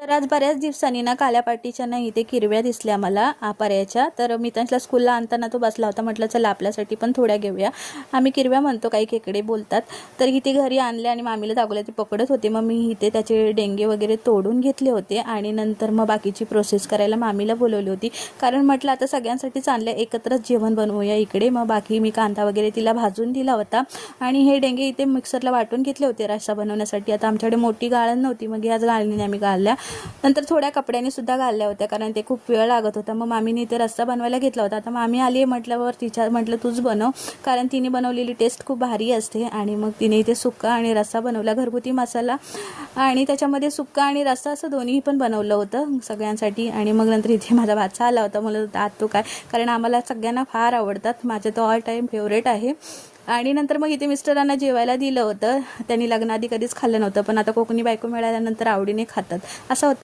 तर आज बऱ्याच दिवसांनी ना काल्या पाटीच्या ना इथे किरव्या दिसल्या मला पर्याच्या. तर मी त्यांच्या स्कूलला आणताना तो बसला होता. म्हटलं चला आपल्यासाठी पण थोड्या घेऊया. आम्ही किरव्या म्हणतो, काही खेकडे बोलतात. तर इथे घरी आणले आणि मामीला दाखवले, ते पकडत होते. मग मी इथे त्याचे डेंगे वगैरे तोडून घेतले होते आणि नंतर मग बाकीची प्रोसेस करायला मामीला बोलवली होती. कारण म्हटलं आता सगळ्यांसाठीच आणलं, एकत्रच जेवण बनवूया इकडे. मग बाकी मी कांदा वगैरे तिला भाजून दिला होता आणि हे डेंगे इथे मिक्सरला वाटून घेतले होते रस्सा बनवण्यासाठी. आता आमच्याकडे मोठी गाळण नव्हती, मग याच गाळणीने आम्ही गाळल्या. नंतर थोड्या कपड्याने सुद्धा घालल्या होत्या, कारण ते खूप वेळ लागत होता. मग मामीने इथे रस्सा बनवायला घेतला होता. आता मामी आली आहे म्हटल्यावर तिच्या म्हटलं तूच बनव, कारण तिने बनवलेली टेस्ट खूप भारी असते. आणि मग तिने इथे सुक्का आणि रस्सा बनवला, घरगुती मसाला आणि त्याच्यामध्ये सुक्का आणि रस्सा असं दोन्ही पण बनवलं होतं सगळ्यांसाठी. आणि मग नंतर इथे माझा भाचा आला होता. मला आत तो काय, कारण आम्हाला सगळ्यांना फार आवडतात, माझं तो ऑल टाईम फेवरेट आहे. आणि नंतर मग इथे मिस्टरांना जेवायला दिलं होतं. त्यांनी लग्नाआधी कधीच खाल्लं नव्हतं, पण आता कोकणी बायको मिळाल्यानंतर आवडीने खातात असं होतं.